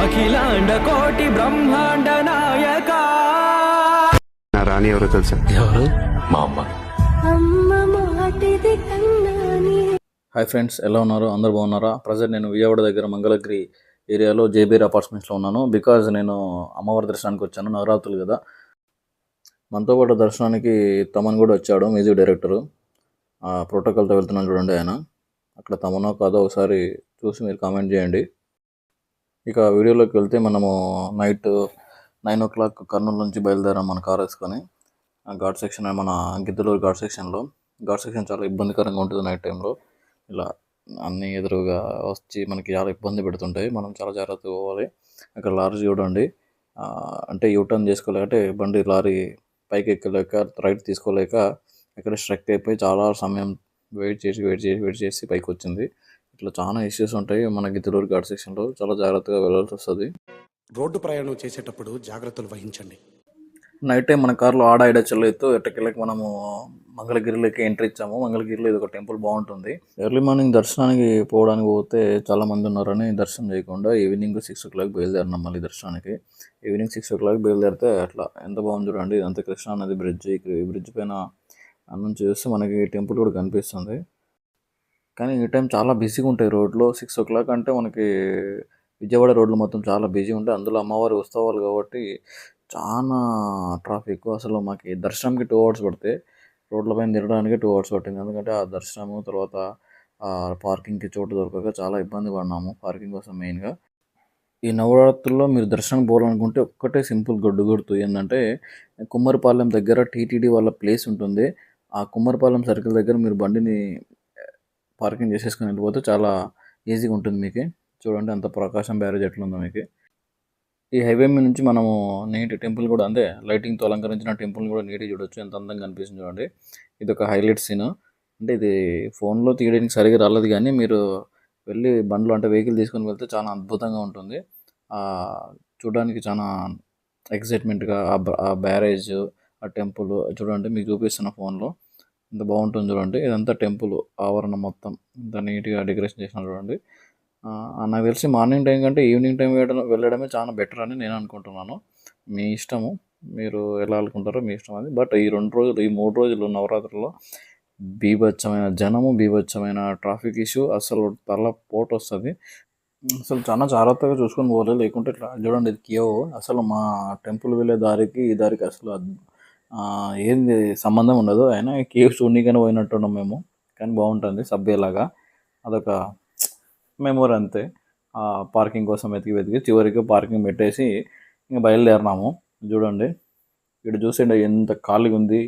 అఖిలాండ కోటి బ్రహ్మాండ నాయక. నా రాణి ఎవరో తెలుసా? ఎవరు? మా అమ్మ. హాయ్ ఫ్రెండ్స్, ఎలా ఉన్నారు? అందరు బాగున్నారా? ప్రజెంట్ నేను విజయవాడ దగ్గర మంగళగిరి ఏరియాలో జేబీఆర్ అపార్ట్మెంట్స్లో ఉన్నాను. బికాజ్ నేను అమ్మవారి దర్శనానికి వచ్చాను, నవరాత్రులు కదా. మనతో పాటు దర్శనానికి తమన్ కూడా వచ్చాడు, మ్యూజిక్ డైరెక్టరు. ప్రోటోకాల్తో వెళ్తున్నాను చూడండి ఆయన. అక్కడ తమనో కాదో ఒకసారి చూసి మీరు కామెంట్ చేయండి. ఇక వీడియోలోకి వెళ్తే మనము నైట్ 9 o'clock కర్నూలు నుంచి బయలుదేరాం మన కార్ వేసుకొని. ఆ ఘాట్ సెక్షన్, మన గిద్దలూరు ఘాట్ సెక్షన్ చాలా ఇబ్బందికరంగా ఉంటుంది నైట్ టైంలో. ఇలా అన్నీ ఎదురుగా వచ్చి మనకి చాలా ఇబ్బంది పెడుతుంటాయి, మనం చాలా జాగ్రత్తగా పోవాలి. అక్కడ లారీ చూడండి, అంటే యూటర్న్ చేసుకోలేక, అంటే బండి లారీ పైకి ఎక్కలేక, రైట్ తీసుకోలేక ఇక్కడ స్ట్రక్ అయిపోయి చాలా సమయం వెయిట్ చేసి పైకి వచ్చింది. ఇట్లా చాలా ఇష్యూస్ ఉంటాయి మన గిద్దలూరు ఘాట్ సెక్షన్లో, చాలా జాగ్రత్తగా వెళ్ళాల్సి వస్తుంది. రోడ్డు ప్రయాణం చేసేటప్పుడు జాగ్రత్తలు వహించండి. నైట్ టైం మన కార్లో ఆడ చెల్లెత్తు ఎట్టకెళ్ళకి మనము మంగళగిరిలోకి ఎంట్రీ ఇచ్చాము. మంగళగిరిలో ఇది ఒక టెంపుల్ బాగుంటుంది. ఎర్లీ మార్నింగ్ దర్శనానికి పోవడానికి పోతే చాలా మంది ఉన్నారని దర్శనం చేయకుండా ఈవినింగ్ 6 o'clock బయలుదేరినాం మళ్ళీ దర్శనానికి. ఈవినింగ్ 6 o'clock బయలుదేరితే అట్లా ఎంత బాగుంది చూడండి. ఇదంతా కృష్ణా నది బ్రిడ్జ్. ఈ బ్రిడ్జ్ పైన నుంచి చూస్తే మనకి టెంపుల్ కూడా కనిపిస్తుంది. కానీ ఈ టైం చాలా బిజీగా ఉంటాయి రోడ్లో. 6 o'clock అంటే మనకి విజయవాడ రోడ్లు మొత్తం చాలా బిజీ ఉంటాయి. అందులో అమ్మవారి ఉత్సవాలు కాబట్టి చాలా ట్రాఫిక్. అసలు మాకు దర్శనంకి 2 hours పడితే రోడ్ల పైన తిరగడానికి 2 hours పట్టింది. ఎందుకంటే ఆ దర్శనము తర్వాత పార్కింగ్కి చోటు దొరకక చాలా ఇబ్బంది పడినాము పార్కింగ్ కోసం మెయిన్గా. ఈ నవరాత్రుల్లో మీరు దర్శనం పోవాలనుకుంటే ఒక్కటే సింపుల్ గుర్తు ఏంటంటే, కుమ్మరిపాలెం దగ్గర టీటీడీ వాళ్ళ ప్లేస్ ఉంటుంది. ఆ కుమ్మరిపాలెం సర్కిల్ దగ్గర మీరు బండిని పార్కింగ్ చేసేసుకుని వెళ్ళిపోతే చాలా ఈజీగా ఉంటుంది మీకు. చూడండి అంత ప్రకాశం బ్యారేజ్ ఎట్లుందో మీకు. ఈ హైవే మీద నుంచి మనము నీటి టెంపుల్ కూడా, అంటే లైటింగ్తో అలంకరించిన టెంపుల్ కూడా నీట్గా చూడొచ్చు, ఎంత అందంగా కనిపిస్తుంది చూడండి. ఇది ఒక హైలైట్ సీన్. అంటే ఇది ఫోన్లో తీయడానికి సరిగా రాలేదు, కానీ మీరు వెళ్ళి బండ్లో అంటే వెహికల్ తీసుకొని వెళ్తే చాలా అద్భుతంగా ఉంటుంది. చూడడానికి చాలా ఎక్సైట్మెంట్గా ఆ బ్యారేజ్, ఆ టెంపుల్ చూడండి, మీకు చూపిస్తున్న ఫోన్లో ఎంత బాగుంటుంది చూడండి. ఇదంతా టెంపుల్ ఆవరణం మొత్తం ఇంత నీట్గా డెకరేషన్ చేసిన చూడండి. నాకు తెలిసి మార్నింగ్ టైం కంటే ఈవినింగ్ టైం వెళ్ళడమే చాలా బెటర్ అని నేను అనుకుంటున్నాను. మీ ఇష్టము, మీరు ఎలా అనుకుంటారో మీ ఇష్టం అది. బట్ ఈ 2 రోజులు, ఈ 3 రోజులు నవరాత్రుల్లో బీభత్సమైన జనము, బీభత్సమైన ట్రాఫిక్ ఇష్యూ, అసలు తల పోటు వస్తుంది. అసలు చాలా జాగ్రత్తగా చూసుకొని పోలే, లేకుంటే ఇట్లా చూడండి ఇది కియో. అసలు మా టెంపుల్ వెళ్ళే దారికి ఈ దారికి అసలు ఏంది సంబంధం ఉండదు. అయినా కేవ్ చూడనీకైనా పోయినట్టున్నాం మేము, కానీ బాగుంటుంది సబ్బేలాగా. అదొక మెమొరీ అంతే. పార్కింగ్ కోసం వెతికి చివరికి పార్కింగ్ పెట్టేసి ఇంకా బయలుదేరినాము. చూడండి ఇక్కడ చూసేయండి ఎంత ఖాళీగా ఉంది,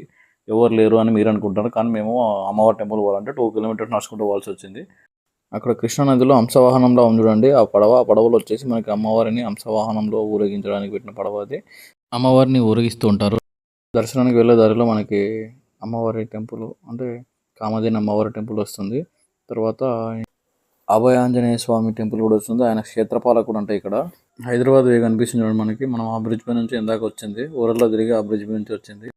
ఎవరు లేరు అని మీరు అనుకుంటారు, కానీ మేము అమ్మవారి టెంపుల్ పోవాలంటే 2 kilometers నడుచుకుంటూ పోవాల్సి వచ్చింది. అక్కడ కృష్ణానదిలో హంసవాహనంలో ఉంది చూడండి, ఆ పడవలో వచ్చేసి మనకి అమ్మవారిని హంసవాహనంలో ఊరేగించడానికి పెట్టిన పడవ అది. అమ్మవారిని ఊరేగిస్తూ ఉంటారు. దర్శనానికి వెళ్ళే దారిలో మనకి అమ్మవారి టెంపుల్, అంటే కామధేని అమ్మవారి టెంపుల్ వస్తుంది. తర్వాత అభయ ఆంజనేయ స్వామి టెంపుల్ కూడా వస్తుంది. ఆయన క్షేత్రపాలకు కూడా ఉంటాయి ఇక్కడ. హైదరాబాద్ వే కనిపిస్తుంది చూడండి మనకి. మనం ఆ బ్రిడ్జ్ పై నుంచి ఎందాక వచ్చింది, ఊరల్లో తిరిగి ఆ బ్రిడ్జ్ పై నుంచి వచ్చింది.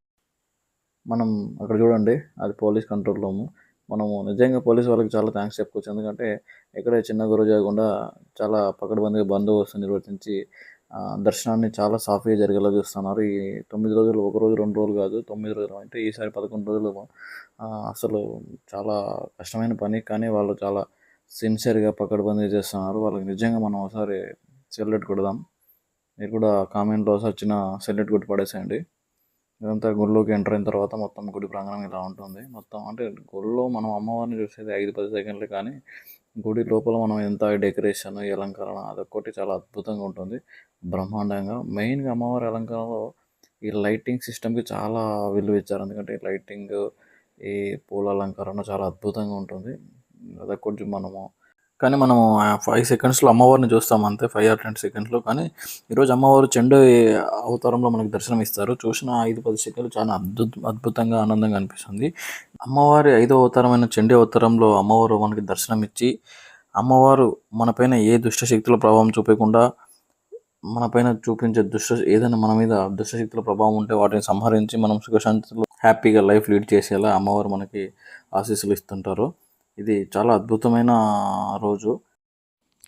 మనం అక్కడ చూడండి, అది పోలీస్ కంట్రోల్ రూము. మనము నిజంగా పోలీస్ వాళ్ళకి చాలా థ్యాంక్స్ చెప్పుకోవచ్చు. ఎందుకంటే ఎక్కడే చిన్న గురు చేయకుండా చాలా పకడ్బందీగా బందోబస్తు నిర్వర్తించి దర్శనాన్ని చాలా సాఫీగా జరిగేలా చూస్తున్నారు. ఈ 9 రోజులు, 1 రోజు 2 రోజులు కాదు, 9 రోజులు, అంటే ఈసారి 11 రోజులు. అసలు చాలా కష్టమైన పని, కానీ వాళ్ళు చాలా సిన్సియర్గా పకడ్బందీ చేస్తున్నారు. వాళ్ళకి నిజంగా మనం ఒకసారి సెల్యూట్ కొడదాం. మీరు కూడా కామెంట్లో ఒకసారి చిన్న సెల్యూట్ కొట్టి పడేసేయండి. ఇదంతా గుడిలోకి ఎంటర్ అయిన తర్వాత మొత్తం గుడి ప్రాంగణం ఇలా ఉంటుంది. మొత్తం అంటే గుడిలో మనం అమ్మవారిని చూసేది 5-10 సెకండ్లు, కానీ గుడి లోపల మనం ఎంత డెకరేషన్, ఈ అలంకరణ అదొక్కటి చాలా అద్భుతంగా ఉంటుంది, బ్రహ్మాండంగా. మెయిన్గా అమ్మవారి అలంకరణలో ఈ లైటింగ్ సిస్టమ్కి చాలా విలువ ఇచ్చారు. ఎందుకంటే లైటింగ్, ఈ పూల అలంకరణ చాలా అద్భుతంగా ఉంటుంది. అదొకటి కానీ మనము 5 secondsలో అమ్మవారిని చూస్తాం అంతే, 5 or 10 secondsలో. కానీ ఈరోజు అమ్మవారు చండీ అవతారంలో మనకు దర్శనం ఇస్తారు. చూసిన 5-10 seconds చాలా అద్భుతంగా ఆనందంగా అనిపిస్తుంది. అమ్మవారి 5వ అవతారమైన చండీ అవతారంలో అమ్మవారు మనకి దర్శనం ఇచ్చి, అమ్మవారు మనపైన ఏ దుష్టశక్తుల ప్రభావం చూపకుండా, మనపైన చూపించే ఏదైనా మన మీద దుష్టశక్తుల ప్రభావం ఉంటే వాటిని సంహరించి మనం సుఖశాంతిలో హ్యాపీగా లైఫ్ లీడ్ చేసేలా అమ్మవారు మనకి ఆశీస్సులు ఇస్తుంటారు. ఇది చాలా అద్భుతమైన రోజు.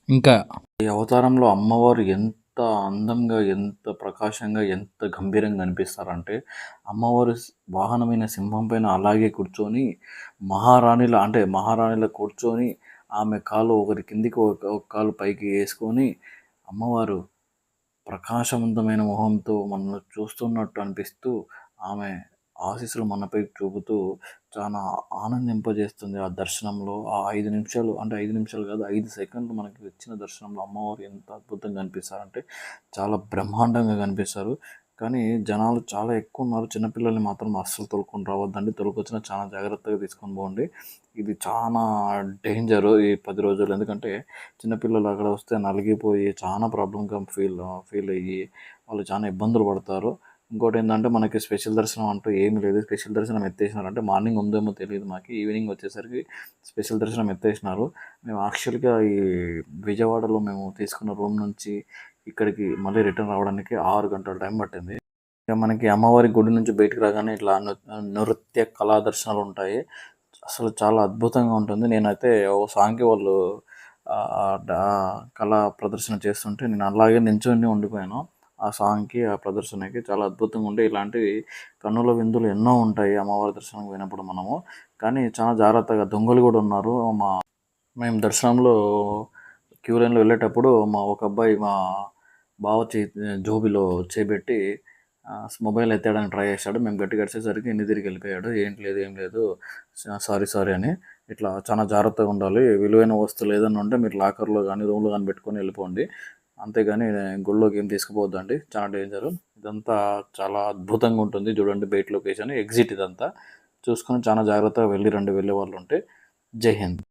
ఇంకా ఈ అవతారంలో అమ్మవారు ఎంత అందంగా, ఎంత ప్రకాశంగా, ఎంత గంభీరంగా కనిపిస్తారంటే, అమ్మవారు వాహనమైన సింహం పైన అలాగే కూర్చొని మహారాణిలా కూర్చొని ఆమె కాలు ఒకటి కిందికి ఒక కాలు పైకి వేసుకొని అమ్మవారు ప్రకాశవంతమైన మొహంతో మనల్ని చూస్తున్నట్టు అనిపిస్తూ ఆమె ఆశీస్సులు మనపై చూపుతూ చాలా ఆనందింపజేస్తుంది. ఆ దర్శనంలో ఆ 5 నిమిషాలు, అంటే 5 నిమిషాలు కాదు, 5 సెకండ్లు మనకి ఇచ్చిన దర్శనంలో అమ్మవారు ఎంత అద్భుతంగా కనిపిస్తారంటే చాలా బ్రహ్మాండంగా కనిపిస్తారు. కానీ జనాలు చాలా ఎక్కువ ఉన్నారు. చిన్నపిల్లల్ని మాత్రం అస్సలు తోలుకొని రావద్దండి. తోలుకొచ్చినా చాలా జాగ్రత్తగా తీసుకొని పోండి. ఇది చాలా డేంజరు ఈ 10 రోజులు. ఎందుకంటే చిన్నపిల్లలు అక్కడ వస్తే నలిగిపోయి చాలా ప్రాబ్లమ్‌గా ఫీల్ అయ్యి వాళ్ళు చాలా ఇబ్బందులు పడతారు. ఇంకోటేందంటే మనకి స్పెషల్ దర్శనం అంటూ ఏమి లేదు. స్పెషల్ దర్శనం ఎత్తేసినారంటే మార్నింగ్ ఉందేమో తెలీదు మాకి. ఈవినింగ్ వచ్చేసరికి స్పెషల్ దర్శనం ఎత్తేసినారు. మేము యాక్చువల్‌గా ఈ విజయవాడలో మేము తీసుకున్న రూమ్ నుంచి ఇక్కడికి మళ్ళీ రిటర్న్ రావడానికి 6 గంటల టైం పట్టింది. ఇక మనకి అమ్మవారి గుడి నుంచి బయటికి రాగానే ఇట్లా నృత్య కళా దర్శనాలుంటాయి. అసలు చాలా అద్భుతంగా ఉంటుంది. నేనైతే ఓ సాంగ్‌కి వాళ్ళు కళా ప్రదర్శన చేస్తుంటే నేను అలాగే నించొని ఉండిపోయాను. ఆ సాంగ్‌కి, ఆ ప్రదర్శనకి చాలా అద్భుతంగా ఉండే ఇలాంటివి కన్నుల విందులు ఎన్నో ఉంటాయి అమ్మవారి దర్శనంకి పోయినప్పుడు మనము. కానీ చాలా జాగ్రత్తగా దొంగలు కూడా ఉన్నారు. మేము దర్శనంలో క్యూ లైన్‌లో వెళ్ళేటప్పుడు ఒక అబ్బాయి మా బావ జోబీలో చేయి మొబైల్ ఎత్తేయడానికి ట్రై చేశాడు. మేము గట్టిగా అరిచేసరికి వెనక్కి తిరిగి వెళ్ళిపోయాడు. ఏం లేదు సారీ అని. ఇట్లా చాలా జాగ్రత్తగా ఉండాలి. విలువైన వస్తువులు ఏదైనా ఉంటే మీరు లాకర్‌లో గానీ, రూమ్‌లో గానీ పెట్టుకొని వెళ్ళిపోండి. అంతేగాని గుడిలోకి ఏం తీసుకుపోవద్దండి. చాలా డేంజరు. ఇదంతా చాలా అద్భుతంగా ఉంటుంది. చూడండి బయట లొకేషన్, ఎగ్జిట్ ఇదంతా. చూసుకొని చాలా జాగ్రత్తగా వెళ్ళిరండి వెళ్ళేవాళ్ళుంటే. జై హింద్.